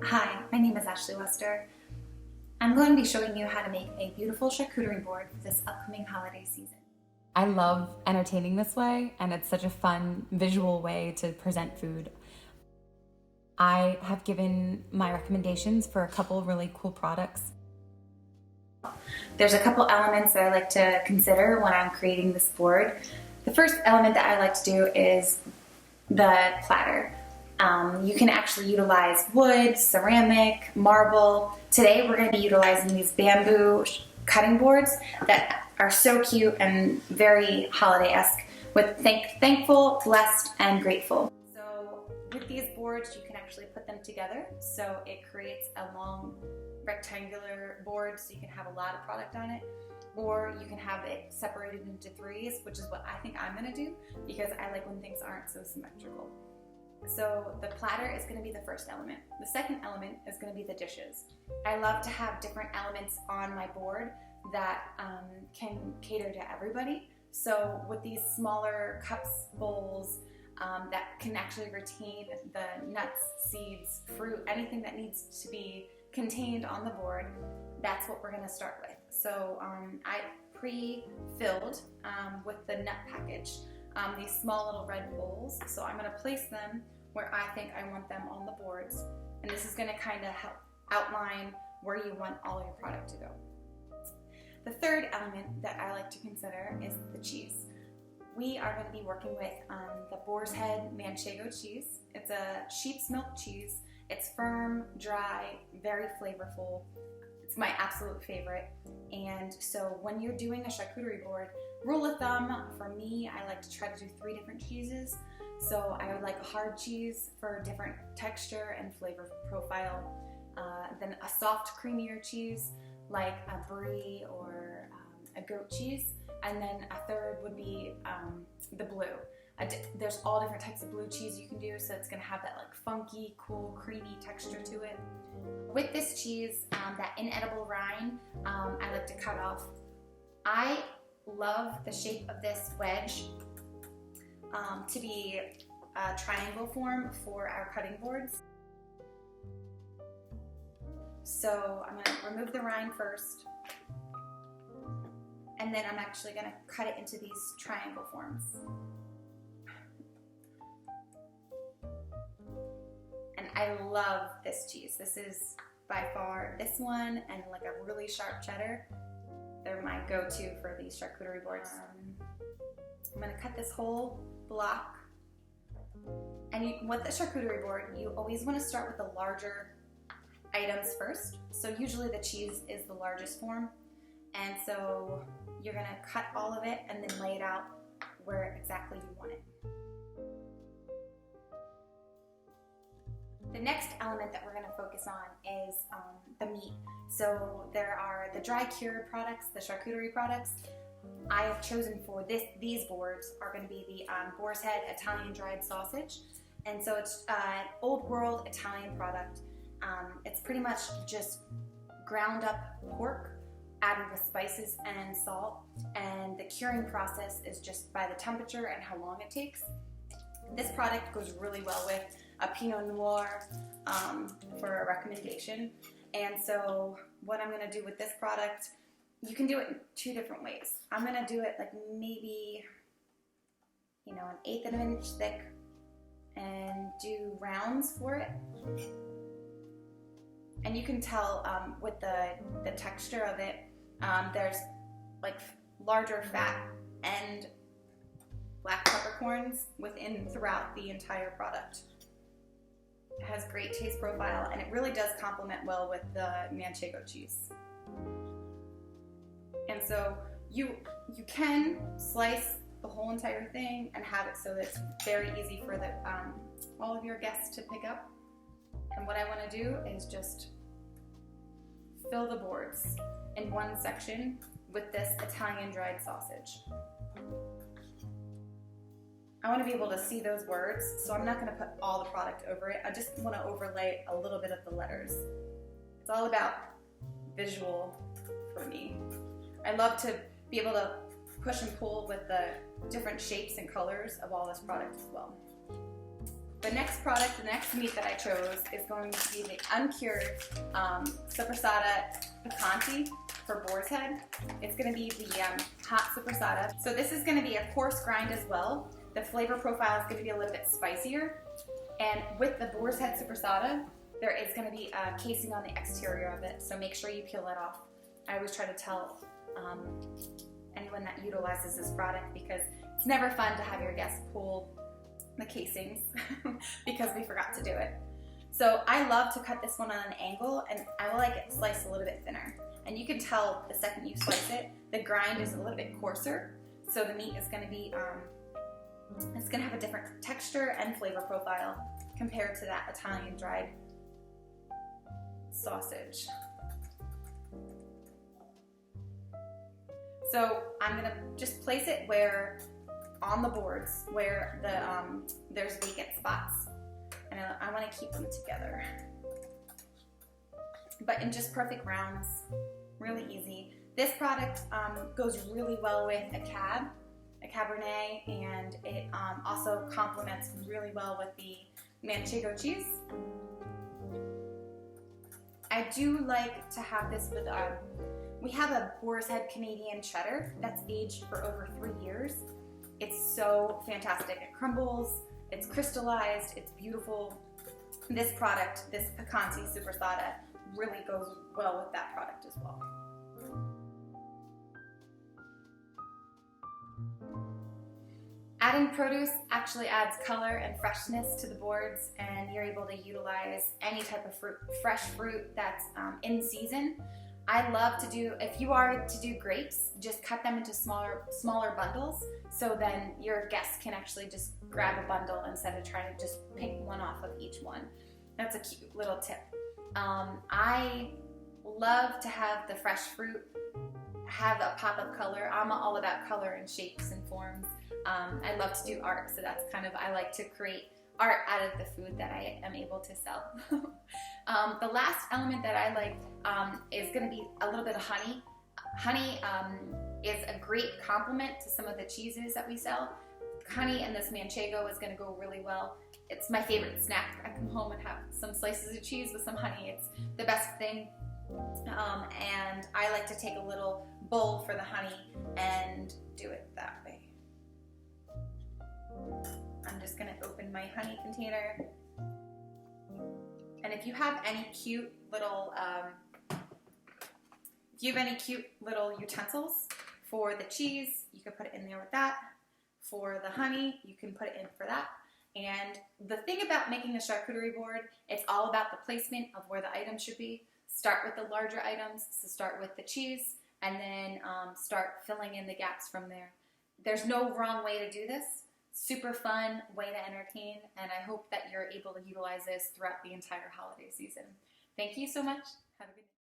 Hi, my name is Ashley Wester. I'm going to be showing you how to make a beautiful charcuterie board for this upcoming holiday season. I love entertaining this way, and it's such a fun visual way to present food. I have given my recommendations for a couple really cool products. There's a couple elements that I like to consider when I'm creating this board. The first element that I like to do is the platter. You can actually utilize wood, ceramic, marble. Today we're going to be utilizing these bamboo cutting boards that are so cute and very holiday-esque with thankful, blessed, and grateful. So with these boards you can actually put them together so it creates a long rectangular board so you can have a lot of product on it, or you can have it separated into threes, which is what I think I'm going to do because I like when things aren't so symmetrical. So the platter is going to be the first element. The second element is going to be the dishes. I love to have different elements on my board that can cater to everybody. So with these smaller cups, bowls, that can actually retain the nuts, seeds, fruit, anything that needs to be contained on the board, that's what we're going to start with. So I pre-filled with the nut package these small little red bowls. So I'm going to place them where I think I want them on the boards. And this is going to kind of help outline where you want all your product to go. The third element that I like to consider is the cheese. We are going to be working with the Boar's Head Manchego cheese. It's a sheep's milk cheese. It's firm, dry, very flavorful. It's my absolute favorite. And so when you're doing a charcuterie board, rule of thumb for me, I like to try to do 3 different cheeses. So I would like a hard cheese for different texture and flavor profile. Then a soft, creamier cheese like a brie or a goat cheese. And then a third would be the blue. There's all different types of blue cheese you can do, so it's going to have that like funky, cool, creamy texture to it. With this cheese, that inedible rind, I like to cut off. I love the shape of this wedge to be a triangle form for our cutting boards. So I'm going to remove the rind first, and then I'm actually going to cut it into these triangle forms. And I love this cheese. This is by far, this one and like a really sharp cheddar, they're my go-to for these charcuterie boards. I'm going to cut this whole block. And with the charcuterie board, you always want to start with the larger items first. So usually the cheese is the largest form. And so you're going to cut all of it and then lay it out where exactly you want it. The next element that we're going to focus on is the meat. So there are the dry cured products, the charcuterie products. I have chosen for these boards are going to be the Boar's Head Italian dried sausage. And so it's an old world Italian product. It's pretty much just ground up pork added with spices and salt, and the curing process is just by the temperature and how long it takes. This product goes really well with a Pinot Noir for a recommendation. And so what I'm going to do with this product, you can do it in 2 different ways. I'm going to do it like maybe, an 1/8 of an inch thick and do rounds for it. And you can tell with the texture of it, there's like larger fat and black peppercorns throughout the entire product. It has great taste profile, and it really does complement well with the Manchego cheese. And so you can slice the whole entire thing and have it so that it's very easy for all of your guests to pick up. And what I want to do is just fill the boards in one section with this Italian dried sausage. I want to be able to see those words, so I'm not going to put all the product over it. I just want to overlay a little bit of the letters. It's all about visual for me. I love to be able to push and pull with the different shapes and colors of all this product as well. The next product, the next meat that I chose is going to be the uncured sopressata picante for boar's head. It's going to be the hot sopressata. So this is going to be a coarse grind as well. The flavor profile is going to be a little bit spicier. And with the boar's head sopressata, there is going to be a casing on the exterior of it. So make sure you peel that off. I always try to tell anyone that utilizes this product, because it's never fun to have your guests pull the casings because we forgot to do it. So I love to cut this one on an angle, and I will like it sliced a little bit thinner. And you can tell the second you slice it, the grind is a little bit coarser. So the meat is going to be, it's going to have a different texture and flavor profile compared to that Italian dried sausage. So I'm going to just place it where on the boards where the there's vacant spots, and I want to keep them together, but in just perfect rounds, really easy. This product goes really well with a Cabernet, and it also complements really well with the Manchego cheese. I do like to have this with we have a boar's head Canadian cheddar that's aged for over 3 years. It's so fantastic. It crumbles, it's crystallized, it's beautiful. This product, this picante sopressata, really goes well with that product as well. Adding produce actually adds color and freshness to the boards, and you're able to utilize any type of fruit, fresh fruit that's in season. I love to do, if you are to do grapes, just cut them into smaller bundles, so then your guests can actually just grab a bundle instead of trying to just pick one off of each one. That's a cute little tip. I love to have the fresh fruit have a pop of color. I'm all about color and shapes and forms. I love to do art, so that's kind of, I like to create art out of the food that I am able to sell. The last element that I like is going to be a little bit of honey. Honey is a great complement to some of the cheeses that we sell. Honey and this Manchego is going to go really well. It's my favorite snack. I come home and have some slices of cheese with some honey. It's the best thing. And I like to take a little bowl for the honey and do it that way. I'm just going to open my honey container. And if you have any cute little utensils for the cheese, you can put it in there with that. For the honey, you can put it in for that. And the thing about making a charcuterie board, it's all about the placement of where the items should be. Start with the larger items, so start with the cheese, and then start filling in the gaps from there. There's no wrong way to do this. Super fun way to entertain, and I hope that you're able to utilize this throughout the entire holiday season. Thank you so much. Have a good day.